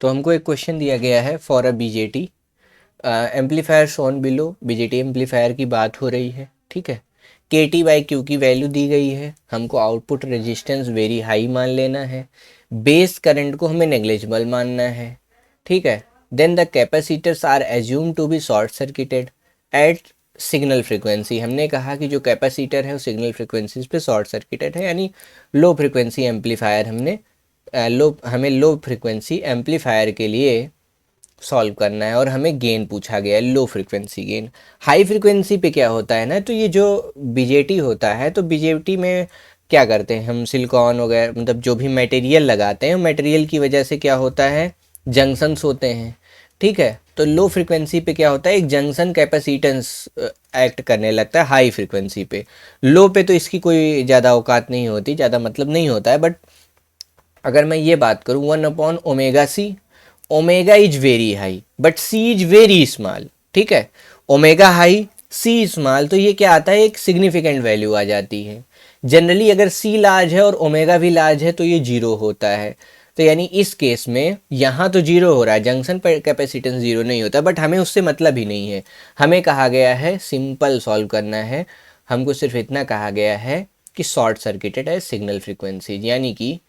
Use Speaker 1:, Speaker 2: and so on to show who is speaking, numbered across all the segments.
Speaker 1: तो हमको एक क्वेश्चन दिया गया है for a BJT amplifier shown below. BJT amplifier की बात हो रही है, ठीक है। के टी बाई क्यू की वैल्यू दी गई है, हमको आउटपुट रेजिस्टेंस वेरी हाई मान लेना है, बेस करंट को हमें नेग्लिजिबल मानना है, ठीक है। Then the capacitors are assume to be short circuited at signal frequency. हमने कहा कि जो कैपेसिटर है वो सिग्नल फ्रिक्वेंसीज पे शॉर्ट सर्किटेड है, यानी लो फ्रिक्वेंसी एम्पलीफायर हमें लो फ्रिक्वेंसी एम्पलीफायर के लिए सॉल्व करना है और हमें गेन पूछा गया है, low frequency gain. High frequency पे क्या होता है ना, तो ये जो बीजेटी होता है तो बीजेटी में क्या करते हैं हम, सिलिकॉन वगैरह मतलब जो भी मटेरियल लगाते हैं, मटेरियल की वजह से क्या होता है, जंक्शंस होते हैं, ठीक है। तो लो फ्रिक्वेंसी पे क्या होता है, एक जंक्शन कैपेसिटेंस एक्ट करने लगता है हाई फ्रिक्वेंसी पे। लो पे तो इसकी कोई ज़्यादा औकात नहीं होती, ज़्यादा मतलब नहीं होता है। बट अगर मैं ये बात करूँ 1/ओमेगा C, omega is very high but C is very small, ठीक है। ओमेगा हाई सी स्मॉल, तो ये क्या आता है, एक सिग्निफिकेंट वैल्यू आ जाती है। जनरली अगर सी लार्ज है और ओमेगा भी लार्ज है तो ये जीरो होता है। तो यानी इस केस में यहाँ तो जीरो हो रहा है, जंक्शन पर कैपेसिटेंस जीरो नहीं होता, बट हमें उससे मतलब ही नहीं है। हमें कहा गया है सिंपल सॉल्व करना है, हमको सिर्फ इतना कहा गया है कि शॉर्ट सर्किटेड है सिग्नल फ्रिक्वेंसी, यानी कि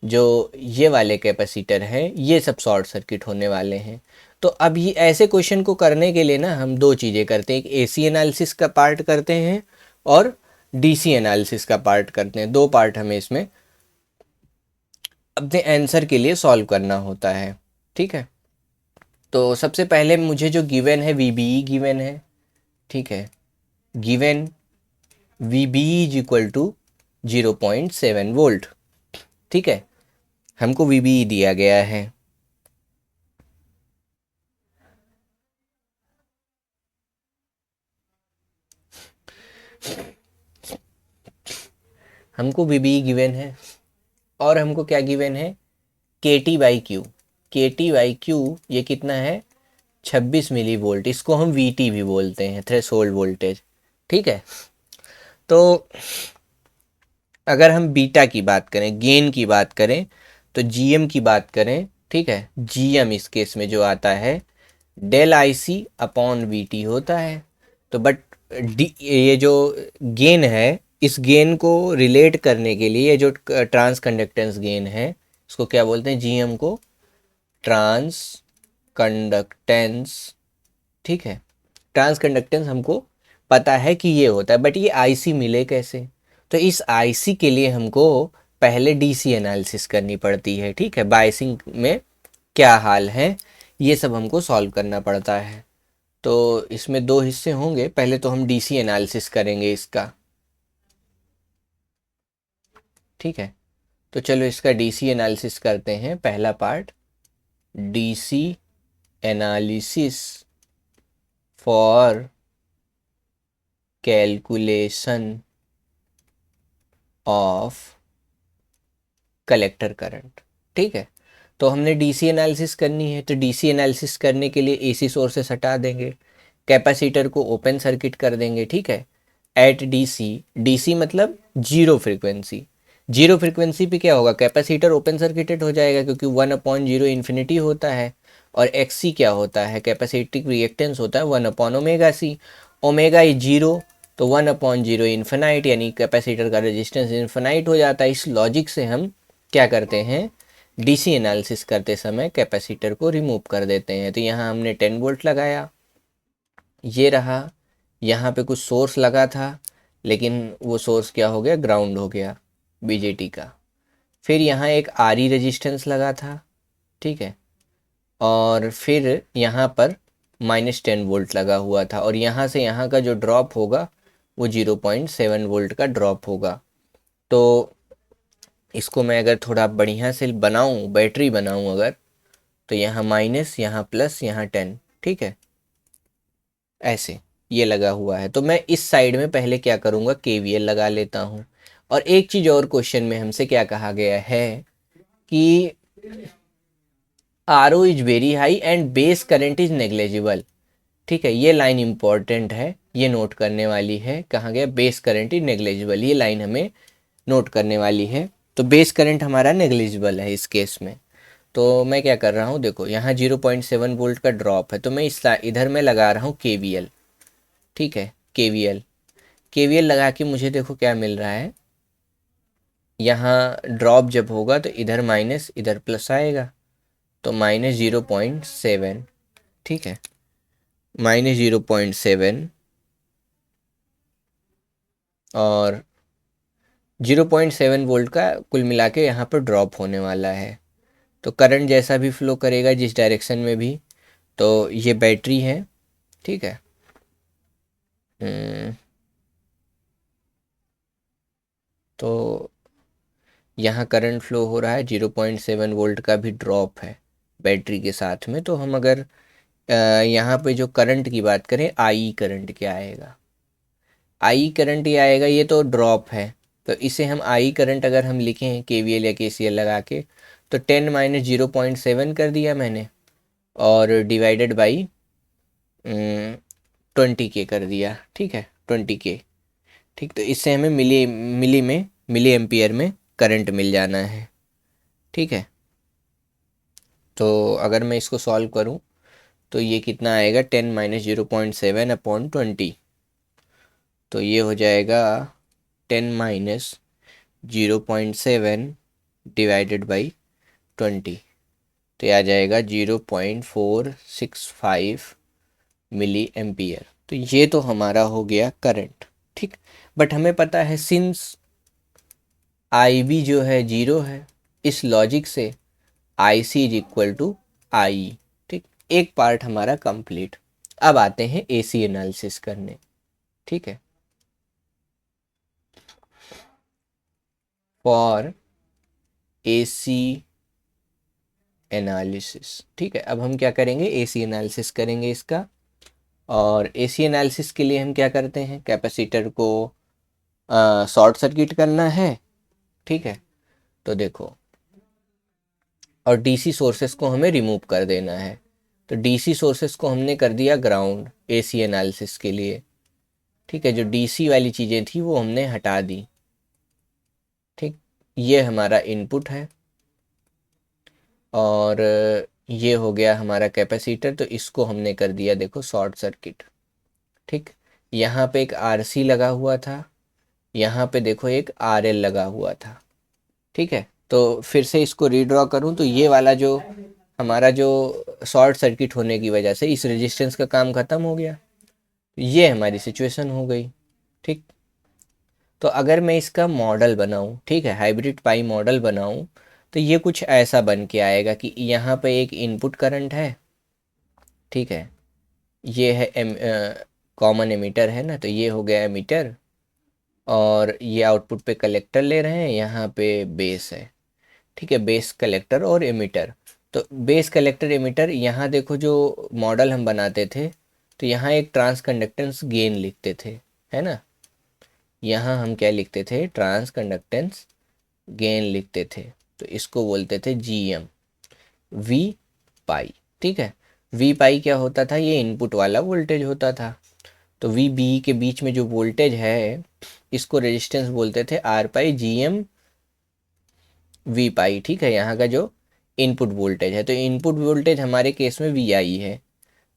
Speaker 1: जो ये वाले कैपेसिटर हैं ये सब शॉर्ट सर्किट होने वाले हैं। तो अब ये ऐसे क्वेश्चन को करने के लिए ना हम दो चीज़ें करते हैं, एक एसी एनालिसिस का पार्ट करते हैं और डीसी एनालिसिस का पार्ट करते हैं। दो पार्ट हमें इसमें अपने आंसर के लिए सॉल्व करना होता है, ठीक है। तो सबसे पहले मुझे जो गिवन है वीबीई गिवन है, ठीक है। Given VBE is equal to 0.7 volt, ठीक है। हमको वीबीई दिया गया है। हमको वीबीई गिवन है और हमको क्या गिवन है, के टी बाई क्यू। के टी बाई क्यू ये कितना है, 26 मिली वोल्ट। इसको हम वी टी भी बोलते हैं, थ्रेशोल्ड वोल्टेज, ठीक है। तो अगर हम बीटा की बात करें, गेन की बात करें, तो जीएम की बात करें, ठीक है। जीएम इस केस में जो आता है del I C upon V T होता है। तो बट ये जो गेन है, इस गेन को रिलेट करने के लिए ये जो ट्रांस कंडक्टेंस गेन है इसको क्या बोलते हैं, जीएम को ट्रांस कंडक्टेंस, ठीक है। ट्रांस कंडक्टेंस हमको पता है कि ये होता है, बट ये आईसी मिले कैसे, तो इस आईसी के लिए हमको पहले डीसी एनालिसिस करनी पड़ती है, ठीक है। बायसिंग में क्या हाल है ये सब हमको सॉल्व करना पड़ता है। तो इसमें दो हिस्से होंगे, पहले तो हम डीसी एनालिसिस करेंगे इसका, ठीक है। तो चलो इसका डीसी एनालिसिस करते हैं। पहला part, DC analysis for calculation of collector current, ठीक है। तो हमने डीसी एनालिसिस करनी है, तो डीसी एनालिसिस करने के लिए एसी सोर्सेस हटा देंगे, कैपेसिटर को ओपन सर्किट कर देंगे, ठीक है। एट डीसी, डीसी मतलब जीरो फ्रिक्वेंसी। जीरो फ्रिक्वेंसी पे क्या होगा, कैपेसिटर ओपन सर्किटेड हो जाएगा क्योंकि 1/0 इन्फिनिटी होता है, और एक्सी क्या होता है, कैपेसिटिव रिएक्टेंस होता है 1/ओमेगा सी। ओमेगा इज जीरो, तो 1/0 इन्फिनाइट, यानी कैपेसिटर का रेजिस्टेंस इन्फिनाइट हो जाता है। इस लॉजिक से हम क्या करते हैं, डीसी एनालिसिस करते समय कैपेसिटर को रिमूव कर देते हैं। तो यहाँ हमने 10 वोल्ट लगाया, ये रहा, यहाँ पे कुछ सोर्स लगा था लेकिन वो सोर्स क्या हो गया, ग्राउंड हो गया बीजेटी का। फिर यहाँ एक आरई रेजिस्टेंस लगा था, ठीक है। और फिर यहाँ पर -10 वोल्ट लगा हुआ था, और यहाँ से यहाँ का जो ड्रॉप होगा वो 0.7 वोल्ट का ड्रॉप होगा। तो इसको मैं अगर थोड़ा बढ़िया से बनाऊँ, बैटरी बनाऊँ अगर, तो यहाँ माइनस, यहाँ प्लस, यहाँ 10, ठीक है। ऐसे ये लगा हुआ है, तो मैं इस साइड में पहले क्या करूँगा, केवीएल लगा लेता हूँ। और एक चीज़ और, क्वेश्चन में हमसे क्या कहा गया है कि R O is very high and base current is negligible, ठीक है। ये लाइन इंपॉर्टेंट है, ये नोट करने वाली है। कहाँ गया, बेस करंट इज नेग्लेजिबल, ये लाइन हमें नोट करने वाली है। तो बेस करंट हमारा नेग्लिजिबल है इस केस में। तो मैं क्या कर रहा हूँ, देखो यहाँ 0.7 वोल्ट का ड्रॉप है, तो मैं इधर मैं लगा रहा हूँ KVL। ठीक है, KVL लगा के मुझे देखो क्या मिल रहा है, यहाँ ड्रॉप जब होगा तो इधर माइनस इधर प्लस आएगा, तो -0.7। ठीक है, -0.7 और 0.7 वोल्ट का कुल मिला के यहाँ पर ड्रॉप होने वाला है। तो करंट जैसा भी फ्लो करेगा जिस डायरेक्शन में भी, तो ये बैटरी है। ठीक है, तो यहाँ करंट फ्लो हो रहा है, 0.7 वोल्ट का भी ड्रॉप है बैटरी के साथ में। तो हम अगर यहाँ पे जो करंट की बात करें, आई करंट क्या आएगा, आई करंट ये आएगा, ये तो ड्रॉप है, तो इसे हम आई करंट अगर हम लिखें KVL या KCL लगा के, तो 10 - 0.7 कर दिया मैंने और डिवाइडेड बाई 20K कर दिया। ठीक है, 20K। ठीक, तो इससे हमें मिली एम्पियर में करंट मिल जाना है। ठीक है, तो अगर मैं इसको सॉल्व करूं तो ये कितना आएगा, 10 - 0.7 अपॉन 20, तो ये हो जाएगा 10 - 0.7 डिवाइडेड बाई 20, तो ये आ जाएगा 0.465 मिली एम्पियर। तो ये तो हमारा हो गया करंट। ठीक, बट हमें पता है सिंस IV जो है 0 है, इस लॉजिक से IC इज इक्वल टू आई। ठीक, एक पार्ट हमारा कंप्लीट। अब आते हैं AC एनालिसिस करने। ठीक है, फॉर AC एनालिसिस। ठीक है, अब हम क्या करेंगे, AC एनालिसिस करेंगे इसका। और AC एनालिसिस के लिए हम क्या करते हैं, कैपेसिटर को शॉर्ट सर्किट करना है। ठीक है, तो देखो, और DC सोर्सेस को हमें रिमूव कर देना है। तो DC सोर्सेस को हमने कर दिया ग्राउंड AC एनालिसिस के लिए। ठीक है, जो DC वाली चीज़ें थी वो हमने हटा दी। ठीक, ये हमारा इनपुट है और ये हो गया हमारा कैपेसिटर, तो इसको हमने कर दिया देखो शॉर्ट सर्किट। ठीक, यहाँ पे एक RC लगा हुआ था, यहाँ पे देखो एक RL लगा हुआ था। ठीक है, तो फिर से इसको रीड्रॉ करूँ तो ये वाला जो हमारा जो शॉर्ट सर्किट होने की वजह से इस रेजिस्टेंस का काम ख़त्म हो गया, ये हमारी सिचुएशन हो गई। ठीक, तो अगर मैं इसका मॉडल बनाऊं, ठीक है, हाइब्रिड पाई मॉडल बनाऊं, तो ये कुछ ऐसा बन के आएगा कि यहाँ पे एक इनपुट करंट है। ठीक है, ये है कॉमन एमीटर है ना, तो ये हो गया एमीटर, और ये आउटपुट पे कलेक्टर ले रहे हैं, यहाँ पे बेस है। ठीक है, बेस कलेक्टर और एमीटर। तो बेस कलेक्टर एमीटर, यहाँ देखो जो मॉडल हम बनाते थे, तो यहाँ एक ट्रांस कंडक्टेंस गेन लिखते थे, है ना, यहाँ हम क्या लिखते थे, ट्रांस कंडक्टेंस गेन लिखते थे, तो इसको बोलते थे GM, V पाई। ठीक है, V पाई क्या होता था, ये इनपुट वाला वोल्टेज होता था। तो VB के बीच में जो वोल्टेज है, इसको रेजिस्टेंस बोलते थे R पाई GM V पाई। ठीक है, यहाँ का जो इनपुट वोल्टेज है, तो इनपुट वोल्टेज हमारे केस में VI है।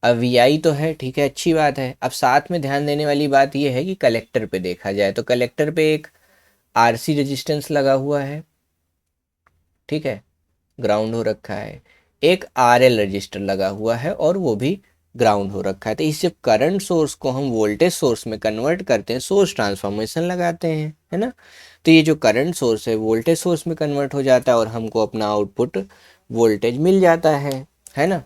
Speaker 1: अब VI तो है, ठीक है, अच्छी बात है। अब साथ में ध्यान देने वाली बात यह है कि कलेक्टर पे देखा जाए तो कलेक्टर पे एक RC रेजिस्टेंस लगा हुआ है। ठीक है, ग्राउंड हो रखा है। एक RL रजिस्टर लगा हुआ है और वो भी ग्राउंड हो रखा है। तो इस जब करंट सोर्स को हम वोल्टेज सोर्स में कन्वर्ट करते हैं, सोर्स ट्रांसफॉर्मेशन लगाते हैं, है ना, तो ये जो करंट सोर्स है वोल्टेज सोर्स में कन्वर्ट हो जाता है और हमको अपना आउटपुट वोल्टेज मिल जाता है ना।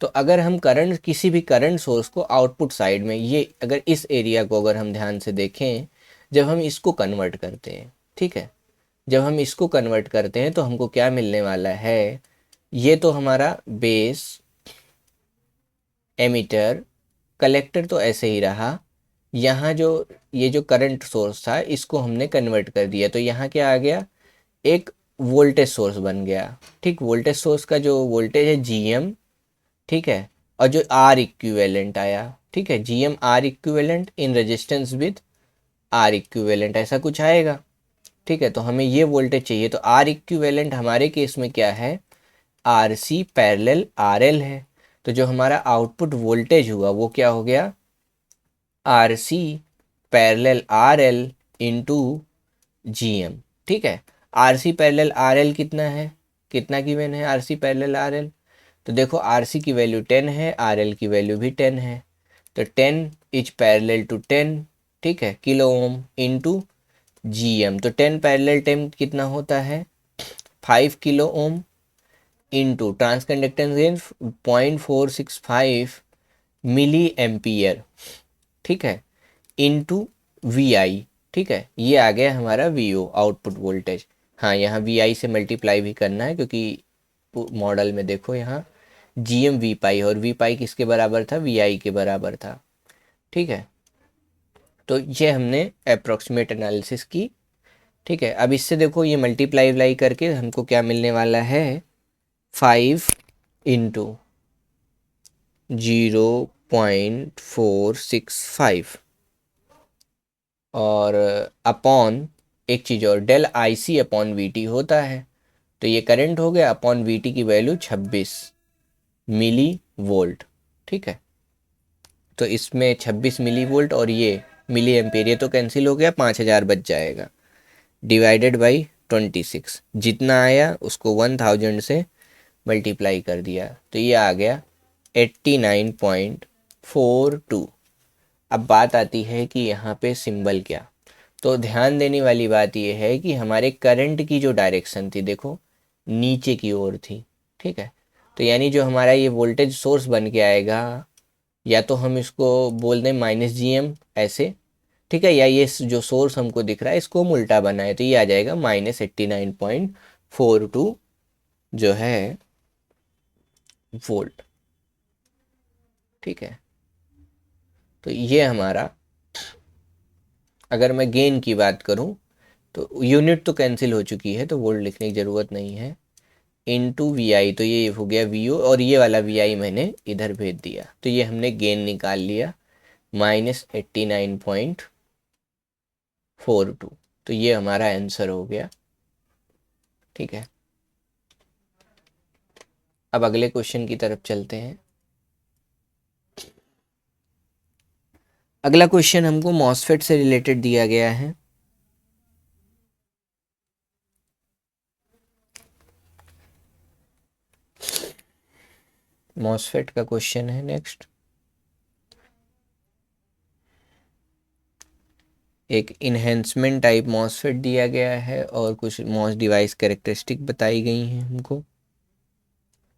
Speaker 1: तो अगर हम करंट, किसी भी करंट सोर्स को आउटपुट साइड में, ये अगर इस एरिया को अगर हम ध्यान से देखें, जब हम इसको कन्वर्ट करते हैं, ठीक है, जब हम इसको कन्वर्ट करते हैं तो हमको क्या मिलने वाला है, ये तो हमारा बेस, एमीटर, कलेक्टर तो ऐसे ही रहा। यहाँ जो ये जो करंट सोर्स था इसको हमने कन्वर्ट कर दिया, तो यहाँ क्या आ गया, एक वोल्टेज सोर्स बन गया। ठीक, वोल्टेज सोर्स का जो वोल्टेज है GM, ठीक है, और जो R इक्विवेलेंट आया, ठीक है, GM R equivalent in resistance with R equivalent, ऐसा कुछ आएगा। ठीक है, तो हमें ये वोल्टेज चाहिए, तो R इक्विवेलेंट हमारे केस में क्या है, R C parallel R L है। तो जो हमारा आउटपुट वोल्टेज हुआ वो क्या हो गया, R C parallel R L into G M. ठीक है, R C parallel R L कितना है, कितना गिवन है R C parallel R L, तो देखो आर सी की वैल्यू 10 है, आर एल की वैल्यू भी 10 है, तो 10 इज पैरेलल टू 10, ठीक है, kilo ohm into G M. तो 10 पैरेलल 10 कितना होता है 5 kilo ohm into transconductance 0.465 milli ampere, ठीक है, इंटू वी आई। ठीक है, ये आ गया हमारा वी ओ आउटपुट वोल्टेज। हाँ, यहाँ वी आई से मल्टीप्लाई भी करना है क्योंकि मॉडल में देखो यहाँ जी एम वी पाई, और वी पाई किसके बराबर था, वी आई के बराबर था। ठीक है, तो ये हमने अप्रोक्सीमेट एनालिसिस की। ठीक है, अब इससे देखो ये मल्टीप्लाई करके हमको क्या मिलने वाला है, 5 इंटू 0.465 और अपॉन एक चीज़ और, del I C upon V T होता है, तो ये करंट हो गया, अपॉन वी टी की वैल्यू 26 मिली वोल्ट। ठीक है, तो इसमें 26 मिली वोल्ट और ये मिली एम्पीयर, ये तो कैंसिल हो गया, 5000 बच जाएगा, डिवाइडेड बाई 26, जितना आया उसको 1000 से मल्टीप्लाई कर दिया, तो ये आ गया 89.42। अब बात आती है कि यहाँ पे सिंबल क्या, तो ध्यान देने वाली बात ये है कि हमारे करंट की जो डायरेक्शन थी देखो नीचे की ओर थी। ठीक है, तो यानी जो हमारा ये वोल्टेज सोर्स बन के आएगा, या तो हम इसको बोल दें माइनस जी एम ऐसे, ठीक है, या ये जो सोर्स हमको दिख रहा है इसको हम उल्टा बनाए तो ये आ जाएगा -89.42 जो है वोल्ट। ठीक है, तो ये हमारा, अगर मैं गेन की बात करूं तो यूनिट तो कैंसिल हो चुकी है तो वोल्ट लिखने की ज़रूरत नहीं है, इनटू वी आई, तो ये हो गया वी ओ, और ये वाला वी आई मैंने इधर भेज दिया, तो ये हमने गेन निकाल लिया -89.42, तो ये हमारा आंसर हो गया। ठीक है, अब अगले क्वेश्चन की तरफ चलते हैं। अगला क्वेश्चन हमको मॉसफेट से रिलेटेड दिया गया है। मॉसफेट का क्वेश्चन है नेक्स्ट। एक इन्हेंसमेंट टाइप मॉसफेट दिया गया है और कुछ मॉस डिवाइस कैरेक्टरिस्टिक बताई गई हैं हमको।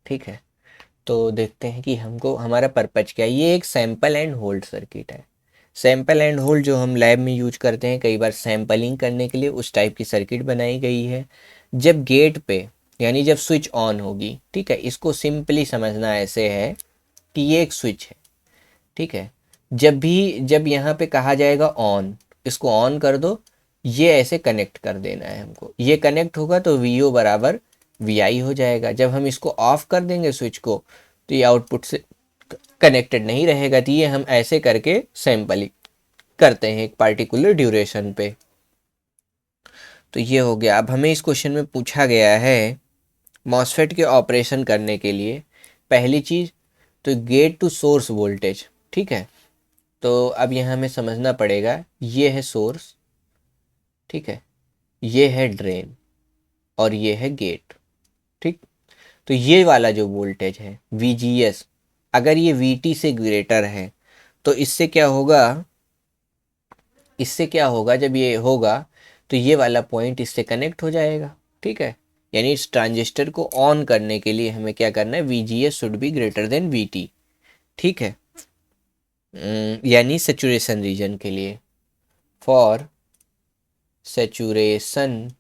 Speaker 1: ठीक है, तो देखते हैं कि हमको हमारा पर्पज क्या है। ये एक सैंपल एंड होल्ड सर्किट है। सैंपल एंड होल्ड जो हम लैब में यूज करते हैं कई बार सैंपलिंग करने के लिए, उस टाइप की सर्किट बनाई गई है। जब गेट पे यानी जब स्विच ऑन होगी, ठीक है, इसको सिंपली समझना ऐसे है कि ये एक स्विच है। ठीक है, जब यहाँ पे कहा जाएगा ऑन, इसको ऑन कर दो, ये ऐसे कनेक्ट कर देना है हमको, ये कनेक्ट होगा तो वी ओ बराबर वी आई हो जाएगा। जब हम इसको ऑफ कर देंगे स्विच को, तो ये आउटपुट से कनेक्टेड नहीं रहेगा। तो ये हम ऐसे करके सैंपलिंग करते हैं एक पार्टिकुलर ड्यूरेशन पे। तो ये हो गया। अब हमें इस क्वेश्चन में पूछा गया है मॉसफेट के ऑपरेशन करने के लिए पहली चीज़ तो गेट टू सोर्स वोल्टेज। ठीक है, तो अब यहाँ हमें समझना पड़ेगा, ये है सोर्स, ठीक है, ये है ड्रेन और ये है गेट। ठीक, तो ये वाला जो वोल्टेज है VGS, अगर ये VT से ग्रेटर है तो इससे क्या होगा, इससे क्या होगा, जब ये होगा तो ये वाला पॉइंट इससे कनेक्ट हो जाएगा। ठीक है, यानी इस ट्रांजिस्टर को ऑन करने के लिए हमें क्या करना है, VGS should be greater than VT। ठीक है, यानी सेचुरेशन रीजन के लिए, फॉर सेचुरेशन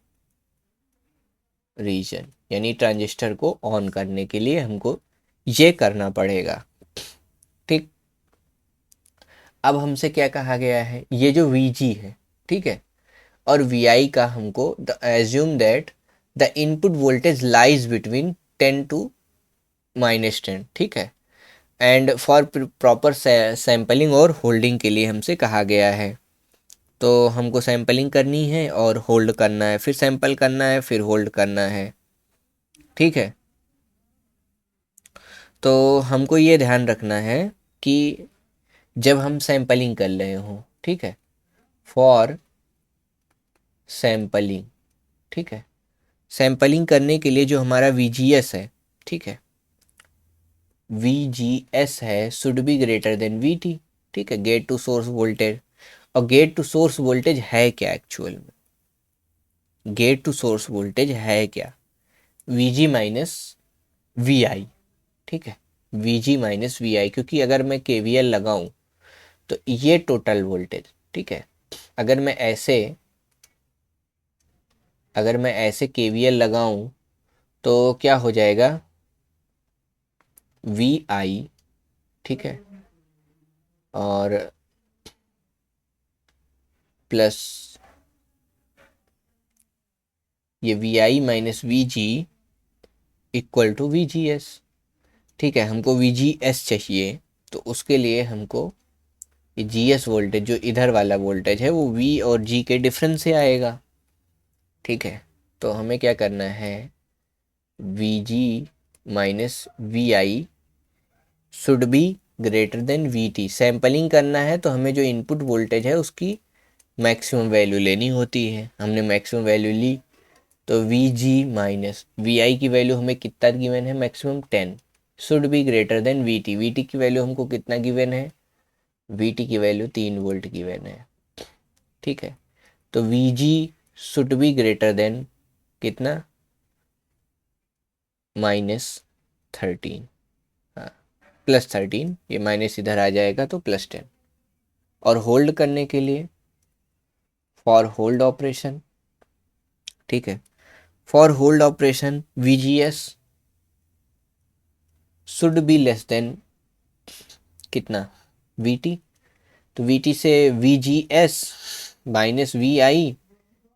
Speaker 1: रीजन, यानी ट्रांजिस्टर को ऑन करने के लिए हमको ये करना पड़ेगा। ठीक, अब हमसे क्या कहा गया है, ये जो VG है, ठीक है, और VI का हमको assume that the input voltage lies between 10 to -10। ठीक है, एंड फॉर प्रॉपर सैम्पलिंग और होल्डिंग के लिए हमसे कहा गया है। तो हमको सैम्पलिंग करनी है और होल्ड करना है, फिर सैंपल करना है, फिर होल्ड करना है। ठीक है, तो हमको ये ध्यान रखना है कि जब हम सैम्पलिंग कर रहे हों, ठीक है, फॉर सैम्पलिंग, ठीक है, सैम्पलिंग करने के लिए जो हमारा VGS है, ठीक है, VGS है should be greater than VT, ठीक है, गेट टू सोर्स वोल्टेज। और गेट टू सोर्स वोल्टेज है क्या एक्चुअल में? गेट टू सोर्स वोल्टेज है क्या? VG माइनस VI, ठीक है, VG माइनस VI, क्योंकि अगर मैं KVL लगाऊं तो ये टोटल वोल्टेज, ठीक है, अगर मैं ऐसे KVL लगाऊं तो क्या हो जाएगा? VI, ठीक है, और प्लस ये VI minus VG equal to VGS, ठीक है, हमको VGS चाहिए, तो उसके लिए हमको ये GS वोल्टेज, जो इधर वाला वोल्टेज है, वो V और G के डिफरेंस से आएगा, ठीक है। तो हमें क्या करना है? VG minus VI should be greater than VT। Sampling करना है तो हमें जो इनपुट वोल्टेज है उसकी मैक्सिमम वैल्यू लेनी होती है। हमने मैक्सिमम वैल्यू ली, तो VG माइनस VI की वैल्यू हमें कितना गिवन है? Maximum 10 should be greater than VT। VT की वैल्यू हमको कितना गिवन है? VT की वैल्यू 3 वोल्ट गिवन है, ठीक है। तो VG should be greater than कितना? -13, हाँ, +13, ये माइनस इधर आ जाएगा तो +10। और होल्ड करने के लिए फॉर होल्ड ऑपरेशन, ठीक है, for hold operation VGS should be less than कितना? VT। तो VT से VGS माइनस VI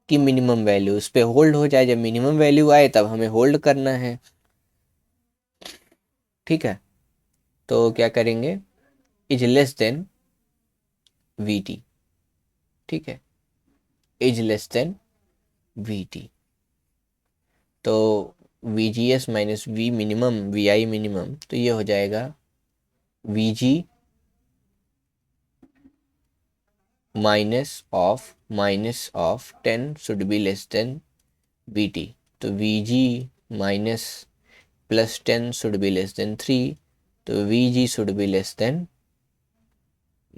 Speaker 1: की मिनिमम वैल्यू उस पर होल्ड हो जाए। जब मिनिमम वैल्यू आए तब हमें होल्ड करना है, ठीक है। तो क्या करेंगे? इज लेस देन VT, ठीक है, इज लेस देन VT। तो VGS minus V minimum, VI minimum, तो ये हो जाएगा VG minus of 10 should be less than VT। तो VG minus +10 should be less than 3, तो VG should be less than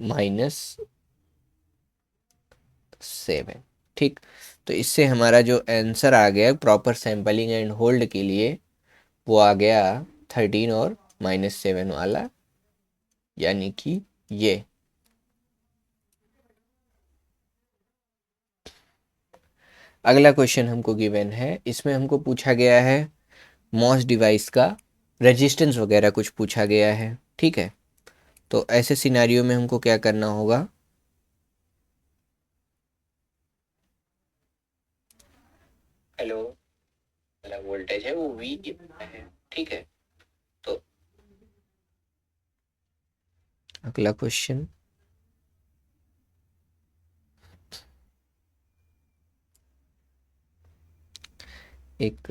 Speaker 1: -7, ठीक। तो इससे हमारा जो आंसर आ गया प्रॉपर सैम्पलिंग एंड होल्ड के लिए, वो आ गया 13 और -7 वाला, यानी कि ये। अगला क्वेश्चन हमको गिवन है, इसमें हमको पूछा गया है मॉस डिवाइस का रेजिस्टेंस वगैरह कुछ पूछा गया है, ठीक है। तो ऐसे सिनारियो में हमको क्या करना होगा? हेलो, वाला वोल्टेज है वो V है, ठीक है। तो अगला क्वेश्चन, एक